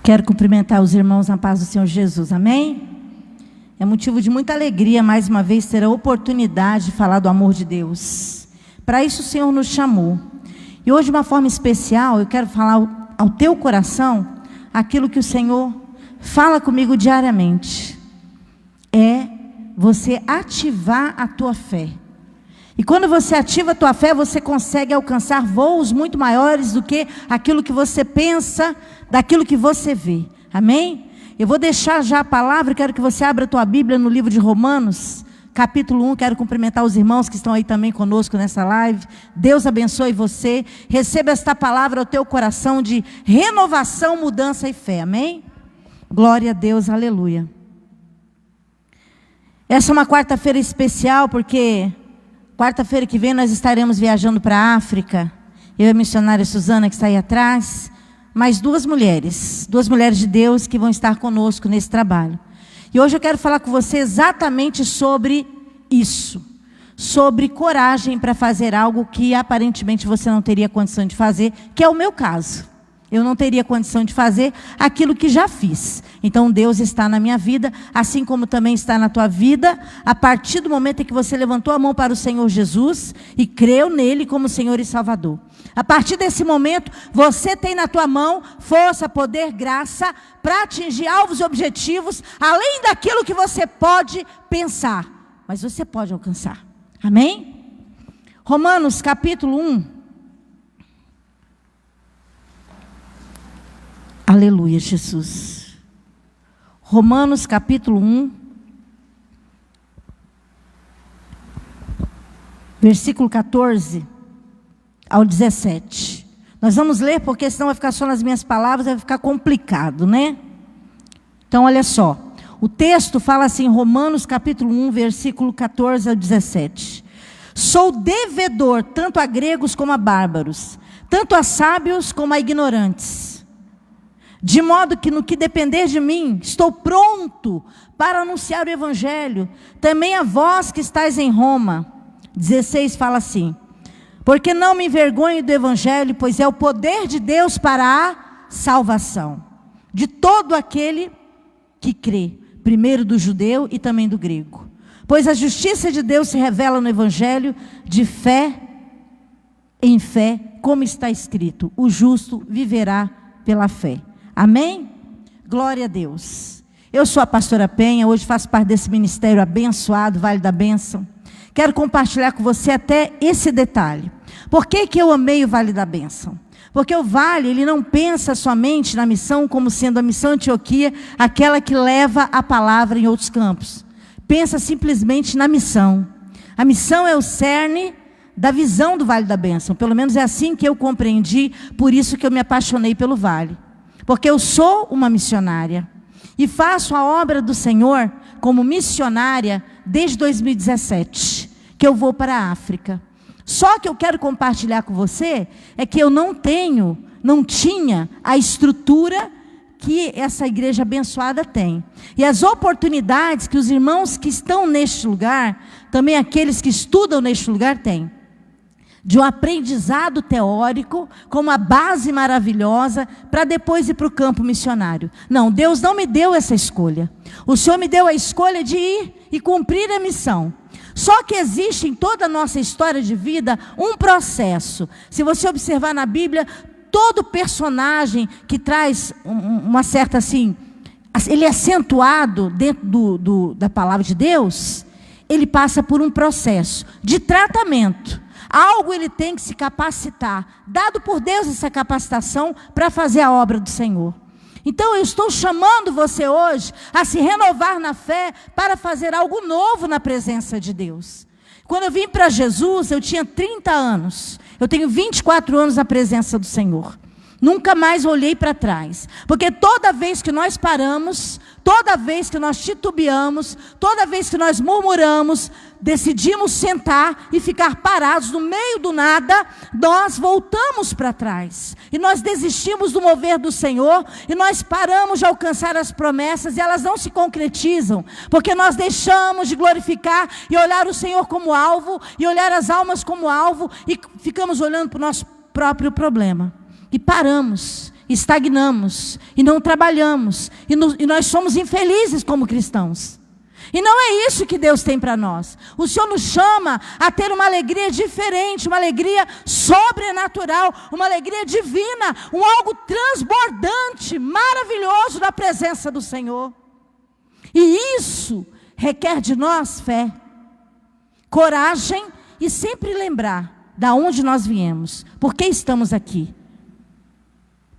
Quero cumprimentar os irmãos na paz do Senhor Jesus, amém? É motivo de muita alegria, mais uma vez, ter a oportunidade de falar do amor de Deus. Para isso o Senhor nos chamou. E hoje, de uma forma especial, eu quero falar ao teu coração aquilo que o Senhor fala comigo diariamente. É você ativar a tua fé. E quando você ativa a tua fé, você consegue alcançar voos muito maiores do que aquilo que você pensa, daquilo que você vê. Amém? Eu vou deixar já a palavra e quero que você abra a tua Bíblia no livro de Romanos, capítulo 1. Quero cumprimentar os irmãos que estão aí também conosco nessa live. Deus abençoe você. Receba esta palavra ao teu coração de renovação, mudança e fé. Amém? Glória a Deus, aleluia. Essa é uma quarta-feira especial porque quarta-feira que vem nós estaremos viajando para a África. Eu e a missionária Suzana, que está aí atrás, mais duas mulheres de Deus que vão estar conosco nesse trabalho. E hoje eu quero falar com você exatamente sobre isso. Sobre coragem para fazer algo que aparentemente você não teria condição de fazer, que é o meu caso. Eu não teria condição de fazer aquilo que já fiz. Então Deus está na minha vida, assim como também está na tua vida, a partir do momento em que você levantou a mão para o Senhor Jesus e creu nele como Senhor e Salvador. A partir desse momento, você tem na tua mão força, poder, graça para atingir alvos e objetivos, além daquilo que você pode pensar. Mas você pode alcançar. Amém? Romanos capítulo 1. Aleluia, Jesus. Romanos capítulo 1, versículo 14 ao 17. Nós vamos ler porque senão vai ficar só nas minhas palavras, vai ficar complicado, né? Então olha só. O texto fala assim, Romanos capítulo 1, versículo 14 ao 17. Sou devedor tanto a gregos como a bárbaros, tanto a sábios como a ignorantes. De modo que no que depender de mim, estou pronto para anunciar o evangelho, também a vós que estáis em Roma. 16 fala assim, porque não me envergonho do evangelho, pois é o poder de Deus para a salvação, de todo aquele que crê, primeiro do judeu e também do grego. Pois a justiça de Deus se revela no evangelho de fé em fé, como está escrito, o justo viverá pela fé. Amém? Glória a Deus. Eu sou a pastora Penha, hoje faço parte desse ministério abençoado, Vale da Bênção. Quero compartilhar com você até esse detalhe. Por que eu amei o Vale da Bênção? Porque o Vale, ele não pensa somente na missão como sendo a missão Antioquia, aquela que leva a palavra em outros campos. Pensa simplesmente na missão. A missão é o cerne da visão do Vale da Bênção. Pelo menos é assim que eu compreendi, por isso que eu me apaixonei pelo Vale. Porque eu sou uma missionária e faço a obra do Senhor como missionária desde 2017, que eu vou para a África. Só que eu quero compartilhar com você é que eu não tinha a estrutura que essa igreja abençoada tem. E as oportunidades que os irmãos que estão neste lugar, também aqueles que estudam neste lugar têm. De um aprendizado teórico, com uma base maravilhosa, para depois ir para o campo missionário. Não, Deus não me deu essa escolha. O Senhor me deu a escolha de ir e cumprir a missão. Só que existe em toda a nossa história de vida um processo. Se você observar na Bíblia, todo personagem que traz uma certa assim, ele é acentuado dentro da palavra de Deus, ele passa por um processo de tratamento. Algo ele tem que se capacitar, dado por Deus essa capacitação para fazer a obra do Senhor. Então eu estou chamando você hoje a se renovar na fé para fazer algo novo na presença de Deus. Quando eu vim para Jesus, eu tinha 30 anos. Eu tenho 24 anos na presença do Senhor. Nunca mais olhei para trás. Porque toda vez que nós paramos, toda vez que nós titubeamos, toda vez que nós murmuramos, decidimos sentar e ficar parados no meio do nada, nós voltamos para trás. E nós desistimos do mover do Senhor, e nós paramos de alcançar as promessas, e elas não se concretizam, porque nós deixamos de glorificar e olhar o Senhor como alvo, e olhar as almas como alvo, e ficamos olhando para o nosso próprio problema. E paramos. estagnamos, e não trabalhamos, e nós somos infelizes como cristãos. E não é isso que Deus tem para nós. O Senhor nos chama a ter uma alegria diferente, uma alegria sobrenatural, uma alegria divina, algo transbordante, maravilhoso da presença do Senhor. E isso requer de nós fé, coragem e sempre lembrar de onde nós viemos, por que estamos aqui.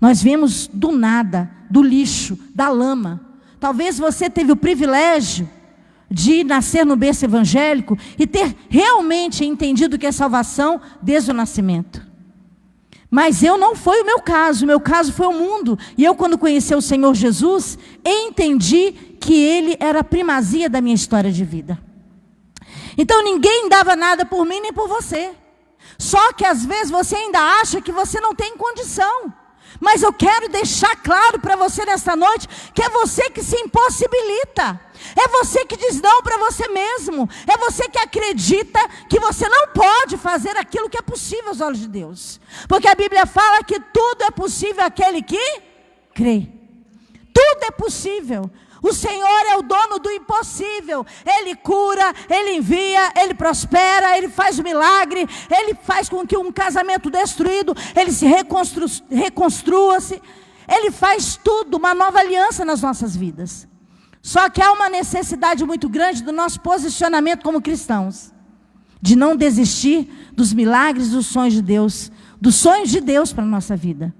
Nós viemos do nada, do lixo, da lama. Talvez você teve o privilégio de nascer no berço evangélico e ter realmente entendido o que é salvação desde o nascimento. Mas não foi o meu caso foi o mundo. E eu, quando conheci o Senhor Jesus, entendi que Ele era a primazia da minha história de vida. Então ninguém dava nada por mim nem por você. Só que às vezes você ainda acha que você não tem condição. Mas eu quero deixar claro para você nesta noite que é você que se impossibilita. É você que diz não para você mesmo. É você que acredita que você não pode fazer aquilo que é possível aos olhos de Deus. Porque a Bíblia fala que tudo é possível àquele que crê. Tudo é possível. O Senhor é o dono do impossível. Ele cura, Ele envia, Ele prospera, Ele faz o milagre, Ele faz com que um casamento destruído, Ele se reconstrua-se. Ele faz tudo, uma nova aliança nas nossas vidas. Só que há uma necessidade muito grande do nosso posicionamento como cristãos. De não desistir dos milagres, dos sonhos de Deus para a nossa vida.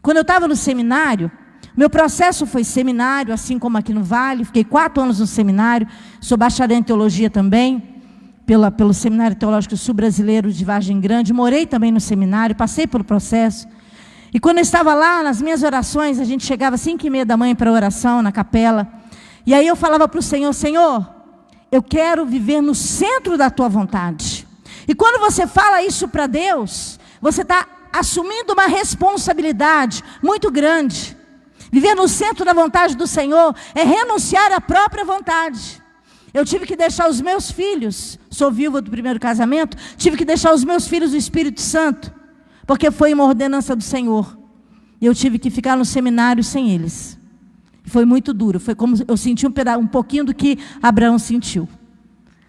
Quando eu estava no seminário, meu processo foi seminário, assim como aqui no Vale. Fiquei 4 anos no seminário. Sou bacharel em teologia também, pelo Seminário Teológico Sul-Brasileiro de Vargem Grande. Morei também no seminário, passei pelo processo. E quando eu estava lá, nas minhas orações, a gente chegava às 5h30 da manhã para a oração, na capela. E aí eu falava para o Senhor: Senhor, eu quero viver no centro da Tua vontade. E quando você fala isso para Deus, você está assumindo uma responsabilidade muito grande. Viver no centro da vontade do Senhor é renunciar à própria vontade. Eu tive que deixar os meus filhos, sou viúva do primeiro casamento, tive que deixar os meus filhos do Espírito Santo, porque foi uma ordenança do Senhor. E eu tive que ficar no seminário sem eles. Foi muito duro, foi como eu senti um pouquinho do que Abraão sentiu.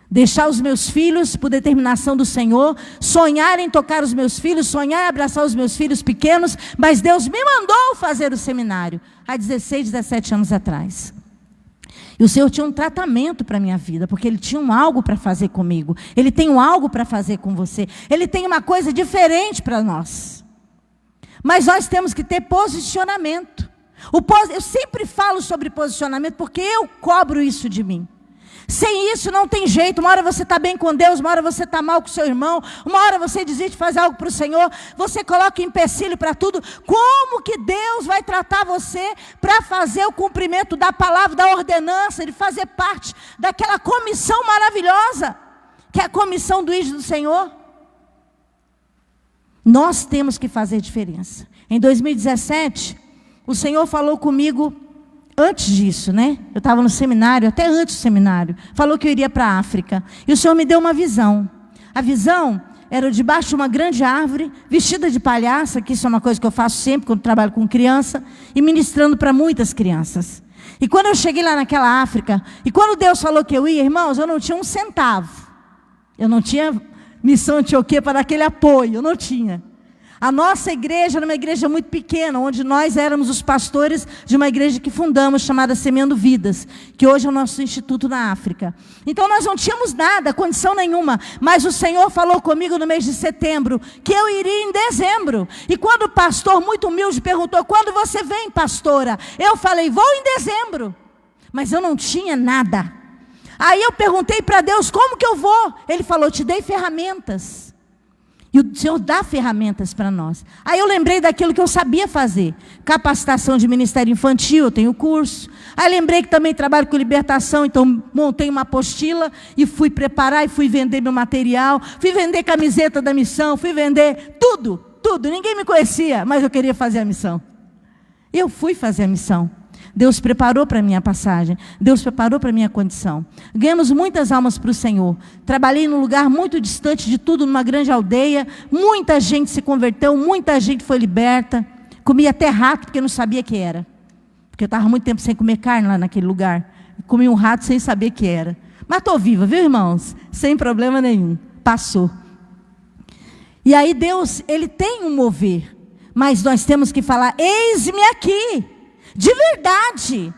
Deixar os meus filhos por determinação do Senhor, sonhar em tocar os meus filhos, sonhar em abraçar os meus filhos pequenos, mas Deus me mandou fazer o seminário, há 16, 17 anos atrás. E o Senhor tinha um tratamento para a minha vida, porque Ele tinha algo para fazer comigo, Ele tem algo para fazer com você, Ele tem uma coisa diferente para nós. Mas nós temos que ter posicionamento. Eu sempre falo sobre posicionamento, porque eu cobro isso de mim. Sem isso não tem jeito. Uma hora você está bem com Deus, uma hora você está mal com seu irmão, uma hora você desiste de fazer algo para o Senhor, você coloca empecilho para tudo. Como que Deus vai tratar você para fazer o cumprimento da palavra, da ordenança, de fazer parte daquela comissão maravilhosa, que é a comissão do Ídolo do Senhor? Nós temos que fazer diferença. Em 2017, o Senhor falou comigo. Antes disso, né? Eu estava no seminário, até antes do seminário. Falou que eu iria para a África. E o Senhor me deu uma visão. A visão era debaixo de uma grande árvore, vestida de palhaça, que isso é uma coisa que eu faço sempre quando trabalho com criança, e ministrando para muitas crianças. E quando eu cheguei lá naquela África, e quando Deus falou que eu ia, irmãos, eu não tinha um centavo. Eu não tinha Missão Antioquia para dar aquele apoio, eu não tinha. A nossa igreja era uma igreja muito pequena, onde nós éramos os pastores de uma igreja que fundamos, chamada Semeando Vidas, que hoje é o nosso instituto na África. Então nós não tínhamos nada, condição nenhuma, mas o Senhor falou comigo no mês de setembro, que eu iria em dezembro. E quando o pastor muito humilde perguntou: quando você vem, pastora? Eu falei: vou em dezembro. Mas eu não tinha nada. Aí eu perguntei para Deus: como que eu vou? Ele falou: te dei ferramentas. E o Senhor dá ferramentas para nós. Aí eu lembrei daquilo que eu sabia fazer. Capacitação de ministério infantil, eu tenho curso. Aí lembrei que também trabalho com libertação, então montei uma apostila e fui preparar e fui vender meu material. Fui vender camiseta da missão, fui vender tudo. Ninguém me conhecia, mas eu queria fazer a missão. Eu fui fazer a missão. Deus preparou para a minha passagem. Deus preparou para a minha condição. Ganhamos muitas almas para o Senhor. Trabalhei num lugar muito distante de tudo, numa grande aldeia. Muita gente se converteu, muita gente foi liberta. Comia até rato, porque não sabia que era. Porque eu estava muito tempo sem comer carne lá naquele lugar. Comi um rato sem saber que era. Mas estou viva, viu, irmãos? Sem problema nenhum. Passou. E aí Deus, Ele tem um mover. Mas nós temos que falar, eis-me aqui. De verdade.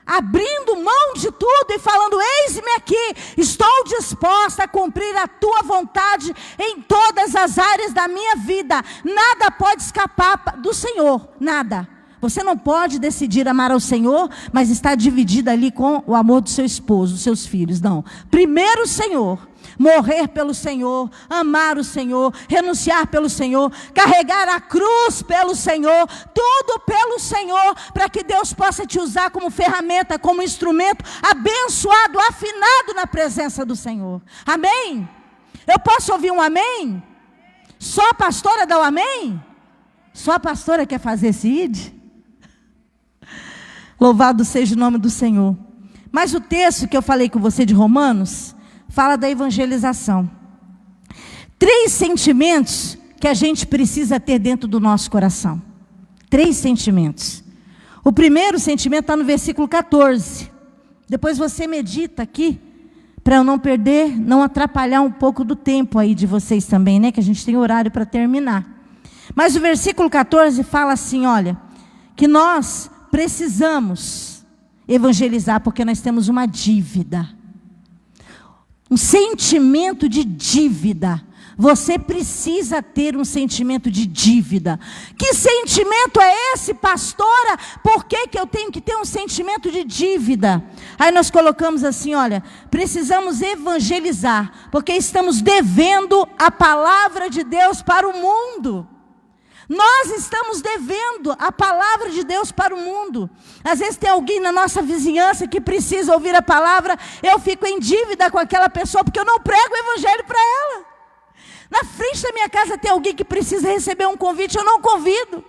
Abrindo mão de tudo e falando, eis-me aqui. Estou disposta a cumprir a tua vontade em todas as áreas da minha vida. Nada pode escapar do Senhor. Nada. Você não pode decidir amar ao Senhor, mas está dividida ali com o amor do seu esposo, dos seus filhos. Não. Primeiro o Senhor. Morrer pelo Senhor, amar o Senhor, renunciar pelo Senhor, carregar a cruz pelo Senhor, tudo pelo Senhor, para que Deus possa te usar como ferramenta, como instrumento, abençoado, afinado na presença do Senhor. Amém? Eu posso ouvir um amém? Só a pastora dá o amém? Só a pastora quer fazer esse id? Louvado seja o nome do Senhor. Mas o texto que eu falei com você de Romanos fala da evangelização. 3 sentimentos que a gente precisa ter dentro do nosso coração. 3 sentimentos. O primeiro sentimento está no versículo 14. Depois você medita aqui, para eu não perder, não atrapalhar um pouco do tempo aí de vocês também, né? Que a gente tem horário para terminar. Mas o versículo 14 fala assim, olha, que nós precisamos evangelizar porque nós temos uma dívida. Um sentimento de dívida. Você precisa ter um sentimento de dívida. Que sentimento é esse, pastora? Por que eu tenho que ter um sentimento de dívida? Aí nós colocamos assim, olha, precisamos evangelizar, porque estamos devendo a palavra de Deus para o mundo. Nós estamos devendo a palavra de Deus para o mundo. Às vezes tem alguém na nossa vizinhança que precisa ouvir a palavra. Eu fico em dívida com aquela pessoa porque eu não prego o evangelho para ela. Na frente da minha casa tem alguém que precisa receber um convite, eu não convido.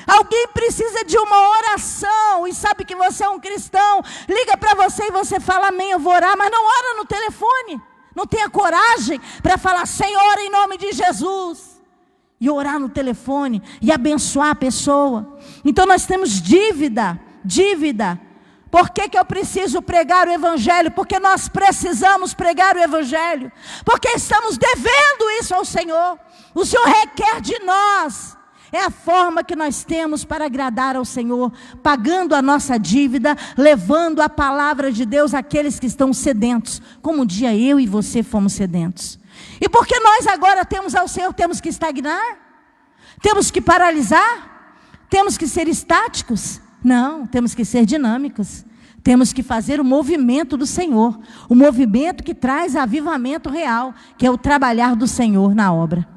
Alguém precisa de uma oração e sabe que você é um cristão. Liga para você e você fala amém, eu vou orar, mas não ora no telefone. Não tenha coragem para falar Senhor em nome de Jesus. E orar no telefone e abençoar a pessoa. Então nós temos dívida. Por que eu preciso pregar o evangelho? Porque nós precisamos pregar o evangelho. Porque estamos devendo isso ao Senhor. O Senhor requer de nós. É a forma que nós temos para agradar ao Senhor, pagando a nossa dívida, levando a palavra de Deus àqueles que estão sedentos, como um dia eu e você fomos sedentos. E porque nós agora temos ao Senhor, temos que estagnar? Temos que paralisar? Temos que ser estáticos? Não, temos que ser dinâmicos. Temos que fazer o movimento do Senhor, o movimento que traz avivamento real, que é o trabalhar do Senhor na obra.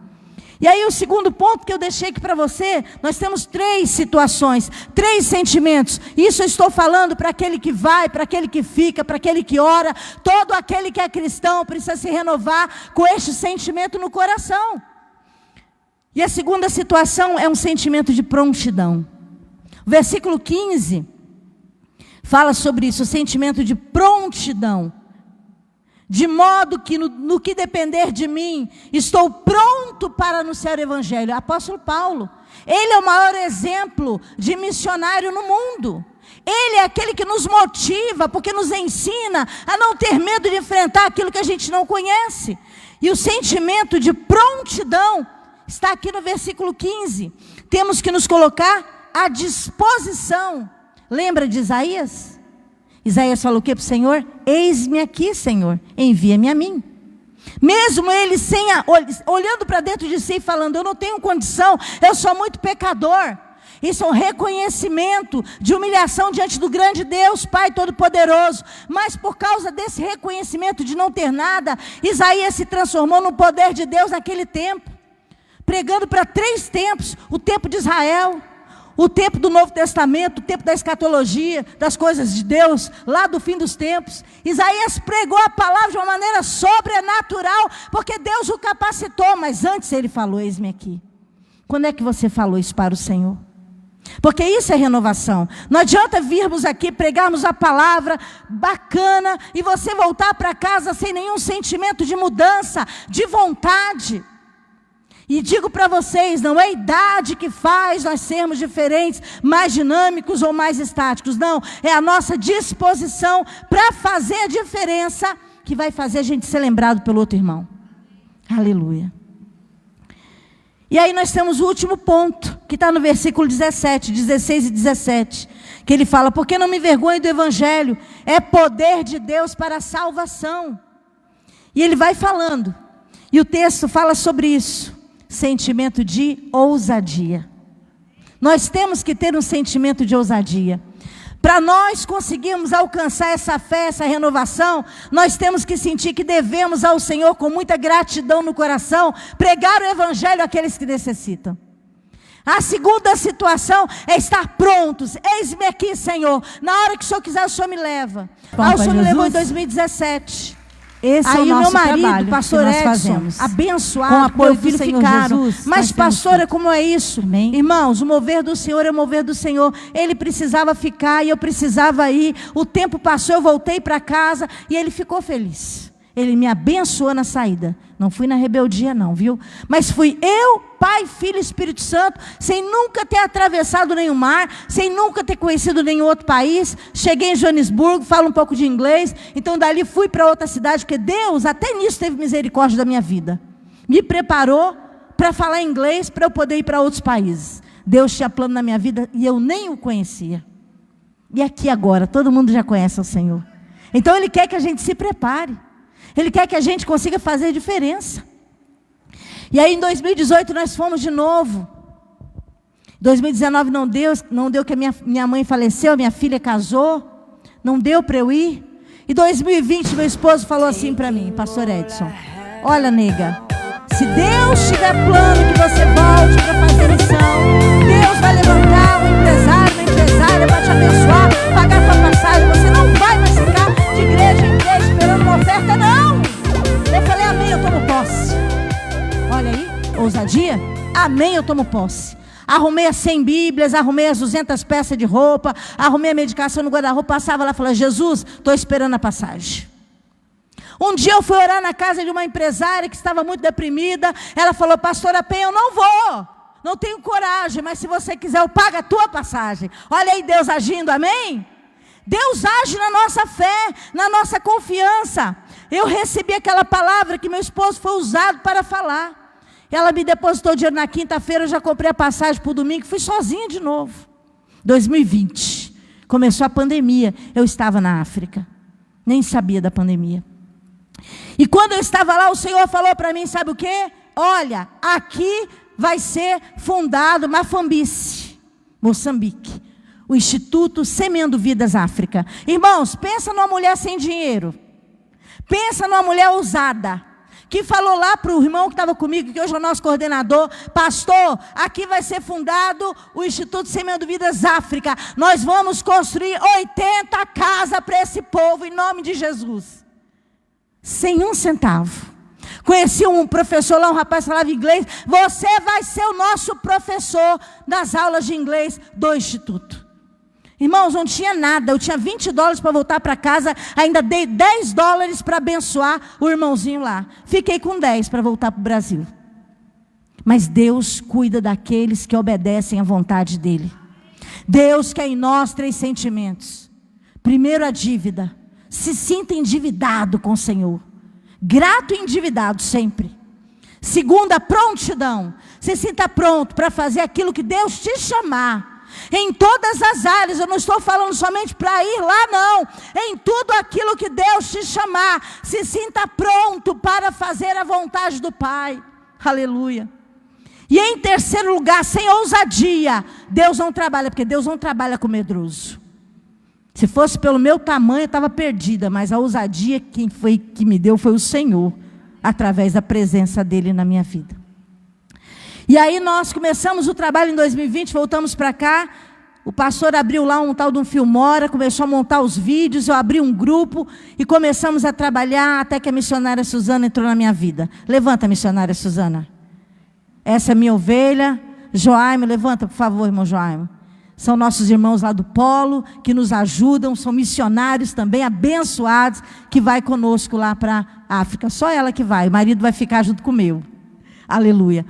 E aí o segundo ponto que eu deixei aqui para você, nós temos 3 situações, 3 sentimentos. Isso eu estou falando para aquele que vai, para aquele que fica, para aquele que ora. Todo aquele que é cristão precisa se renovar com este sentimento no coração. E a segunda situação é um sentimento de prontidão. O versículo 15 fala sobre isso, o sentimento de prontidão. De modo que no que depender de mim, estou pronto para anunciar o evangelho. Apóstolo Paulo, ele é o maior exemplo de missionário no mundo. Ele é aquele que nos motiva, porque nos ensina a não ter medo de enfrentar aquilo que a gente não conhece. E o sentimento de prontidão está aqui no versículo 15. Temos que nos colocar à disposição. Lembra de Isaías? Isaías falou o que para o Senhor? Eis-me aqui, Senhor, envia-me a mim. Mesmo ele olhando para dentro de si e falando, eu não tenho condição, eu sou muito pecador. Isso é um reconhecimento de humilhação diante do grande Deus, Pai Todo-Poderoso. Mas por causa desse reconhecimento de não ter nada, Isaías se transformou no poder de Deus naquele tempo. Pregando para 3 tempos, o tempo de Israel, o tempo do Novo Testamento, o tempo da escatologia, das coisas de Deus, lá do fim dos tempos. Isaías pregou a palavra de uma maneira sobrenatural, porque Deus o capacitou, mas antes ele falou, eis-me aqui. Quando é que você falou isso para o Senhor? Porque isso é renovação. Não adianta virmos aqui, pregarmos a palavra bacana, e você voltar para casa sem nenhum sentimento de mudança, de vontade. E digo para vocês, não é a idade que faz nós sermos diferentes, mais dinâmicos ou mais estáticos. Não, é a nossa disposição para fazer a diferença que vai fazer a gente ser lembrado pelo outro irmão. Aleluia. E aí nós temos o último ponto, que está no versículo 17, 16 e 17. Que ele fala, porque não me envergonho do evangelho, é poder de Deus para a salvação. E ele vai falando, e o texto fala sobre isso, sentimento de ousadia. Nós temos que ter um sentimento de ousadia. Para nós conseguirmos alcançar essa fé, essa renovação, nós temos que sentir que devemos ao Senhor, com muita gratidão no coração, pregar o evangelho àqueles que necessitam. A segunda situação é estar prontos. Eis-me aqui, Senhor. Na hora que o Senhor quiser, o Senhor me leva. O Senhor me levou em 2017. Esse aí é o meu nosso marido, trabalho pastor que nós Edson, fazemos. abençoado, Com o apoio meu filho do Senhor ficaram. Jesus, Mas nós pastora, temos como é isso? Amém. Irmãos, o mover do Senhor é o mover do Senhor. Ele precisava ficar e eu precisava ir. O tempo passou, eu voltei para casa e ele ficou feliz. Ele me abençoou na saída. Não fui na rebeldia não, viu? Mas fui eu, Pai, Filho e Espírito Santo, sem nunca ter atravessado nenhum mar, sem nunca ter conhecido nenhum outro país. Cheguei em Joanesburgo, falo um pouco de inglês. Então dali fui para outra cidade, porque Deus até nisso teve misericórdia da minha vida. Me preparou para falar inglês, para eu poder ir para outros países. Deus tinha plano na minha vida e eu nem o conhecia. E aqui agora, todo mundo já conhece o Senhor. Então Ele quer que a gente se prepare. Ele quer que a gente consiga fazer diferença. E aí em 2018 nós fomos de novo. 2019 não deu que a minha mãe faleceu, minha filha casou. Não deu para eu ir. E 2020 meu esposo falou assim para mim, pastor Edson, olha nega, se Deus tiver plano que você volte para fazer missão, Deus vai levantar um empresário, uma empresária para te abençoar, pagar tua passagem, você não vai mais ficar de igreja em igreja esperando uma oferta, não. Eu falei, amém, eu tomo posse. Olha aí, ousadia, amém, eu tomo posse. Arrumei as 100 bíblias, arrumei as 200 peças de roupa, arrumei a medicação no guarda-roupa, passava lá e falava, Jesus, estou esperando a passagem. Um dia eu fui orar na casa de uma empresária que estava muito deprimida. Ela falou, pastora Penha, eu não vou, não tenho coragem, mas se você quiser eu pago a tua passagem. Olha aí Deus agindo, amém? Deus age na nossa fé, na nossa confiança. Eu recebi aquela palavra que meu esposo foi usado para falar. Ela me depositou dinheiro na quinta-feira, eu já comprei a passagem para o domingo, fui sozinha de novo. 2020, começou a pandemia, eu estava na África, nem sabia da pandemia. E quando eu estava lá, o Senhor falou para mim, sabe o quê? Olha, aqui vai ser fundado Mafambice, Moçambique, o Instituto Semeando Vidas África. Irmãos, pensa numa mulher sem dinheiro, pensa numa mulher ousada, que falou lá para o irmão que estava comigo, que hoje é o nosso coordenador, pastor, aqui vai ser fundado o Instituto Semeando Vidas África, nós vamos construir 80 casas para esse povo, em nome de Jesus. Sem um centavo. Conheci um professor lá, um rapaz que falava inglês, você vai ser o nosso professor das aulas de inglês do Instituto. Irmãos, não tinha nada, eu tinha $20 para voltar para casa, ainda dei $10 para abençoar o irmãozinho lá. Fiquei com 10 para voltar para o Brasil. Mas Deus cuida daqueles que obedecem à vontade dEle. Deus quer em nós 3 sentimentos. Primeiro, a dívida. Se sinta endividado com o Senhor. Grato e endividado sempre. Segundo, a prontidão. Se sinta pronto para fazer aquilo que Deus te chamar. Em todas as áreas, eu não estou falando somente para ir lá não, em tudo aquilo que Deus te chamar, se sinta pronto para fazer a vontade do Pai, aleluia. E em terceiro lugar, sem ousadia, Deus não trabalha, porque Deus não trabalha com medroso. Se fosse pelo meu tamanho, eu estava perdida, mas a ousadia quem foi que me deu foi o Senhor, através da presença dEle na minha vida. E aí nós começamos o trabalho em 2020, voltamos para cá, o pastor abriu lá um tal de um Filmora, começou a montar os vídeos, eu abri um grupo e começamos a trabalhar até que a missionária Suzana entrou na minha vida. Levanta, missionária Suzana. Essa é minha ovelha. Joaimo, levanta por favor, irmão Joaimo. São nossos irmãos lá do Polo, que nos ajudam, são missionários também, abençoados, que vai conosco lá para a África. Só ela que vai, o marido vai ficar junto com o meu. Aleluia.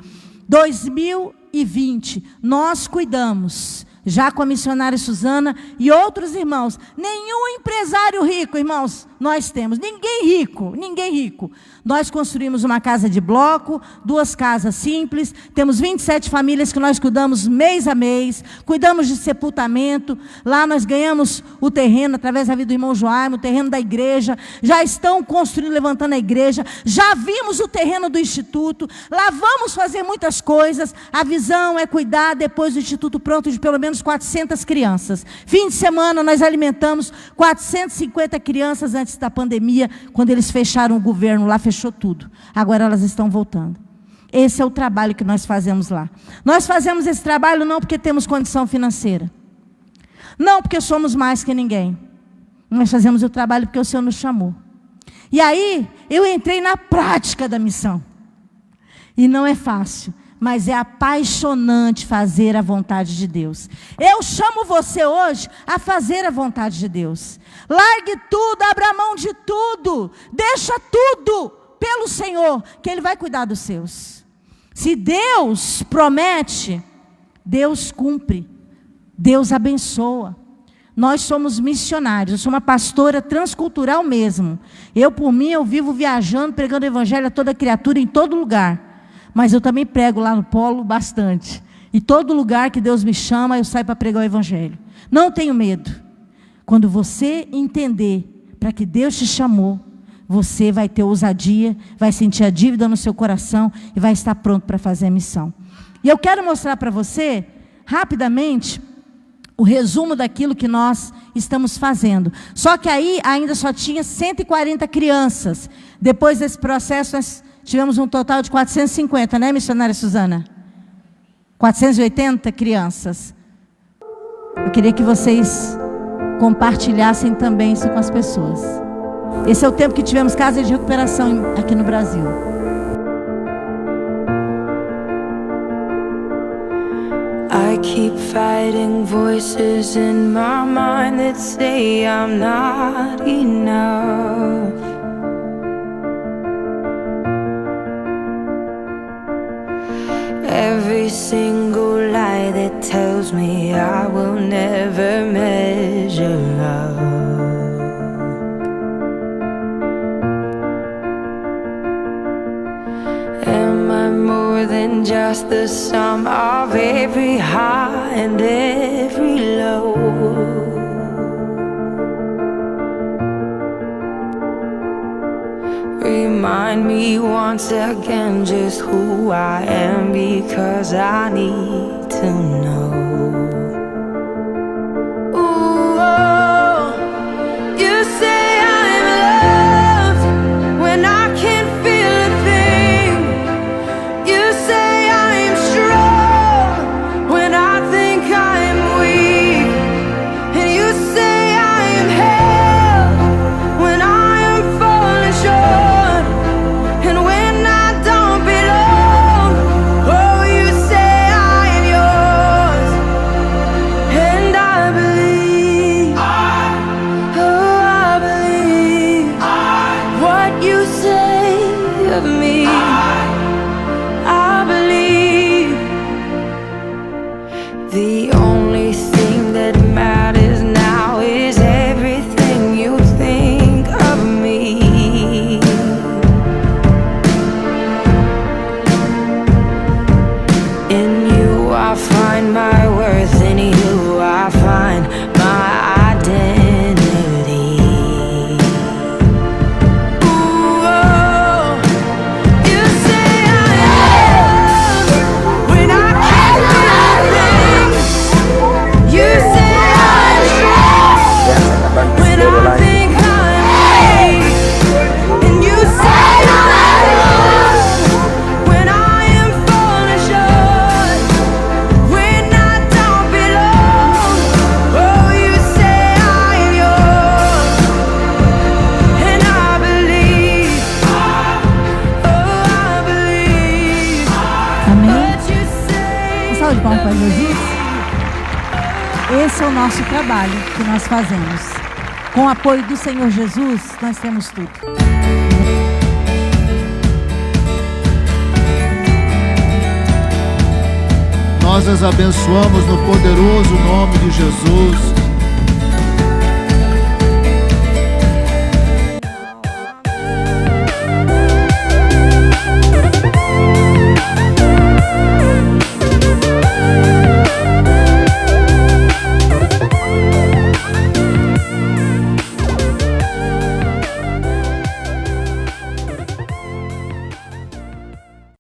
2020, nós cuidamos, já com a missionária Suzana e outros irmãos. Nenhum empresário rico, irmãos, nós temos. Ninguém rico, ninguém rico. Nós construímos uma casa de bloco, 2 casas simples, temos 27 famílias que nós cuidamos mês a mês, cuidamos de sepultamento. Lá nós ganhamos o terreno, através da vida do irmão Joaimo, o terreno da igreja. Já estão construindo, levantando a igreja. Já vimos o terreno do instituto. Lá vamos fazer muitas coisas. A visão é cuidar, depois do instituto pronto, de pelo menos 400 crianças. Fim de semana nós alimentamos 450 crianças antes da pandemia, quando eles fecharam o governo, lá fechou tudo. Agora elas estão voltando. Esse é o trabalho que nós fazemos lá. Nós fazemos esse trabalho não porque temos condição financeira. Não porque somos mais que ninguém. Nós fazemos o trabalho porque o Senhor nos chamou. E aí, eu entrei na prática da missão. E não é fácil, mas é apaixonante fazer a vontade de Deus. Eu chamo você hoje a fazer a vontade de Deus. Largue tudo, abra mão de tudo, deixa tudo pelo Senhor, que Ele vai cuidar dos seus. Se Deus promete, Deus cumpre, Deus abençoa. Nós somos missionários, eu sou uma pastora transcultural mesmo. Eu, por mim, eu vivo viajando, pregando o evangelho a toda criatura, em todo lugar. Mas eu também prego lá no polo bastante. E todo lugar que Deus me chama, eu saio para pregar o evangelho. Não tenho medo. Quando você entender para que Deus te chamou, você vai ter ousadia, vai sentir a dívida no seu coração e vai estar pronto para fazer a missão. E eu quero mostrar para você, rapidamente, o resumo daquilo que nós estamos fazendo. Só que aí ainda só tinha 140 crianças. Depois desse processo, nós tivemos um total de 450, né, missionária Suzana? 480 crianças. Eu queria que vocês compartilhassem também isso com as pessoas. Esse é o tempo que tivemos casa de recuperação aqui no Brasil. I keep fighting voices in my mind that say I'm not enough. Every single lie that tells me I will never measure up. Am I more than just the sum of every high and every low? Remind me once again just who I am, because I need to know. Ooh, oh, you say I'm loved when I can't feel a thing. You say I'm strong when I think I'm weak. And you say I am held when I am falling short. Esse é o nosso trabalho que nós fazemos. Com o apoio do Senhor Jesus, nós temos tudo. Nós as abençoamos no poderoso nome de Jesus.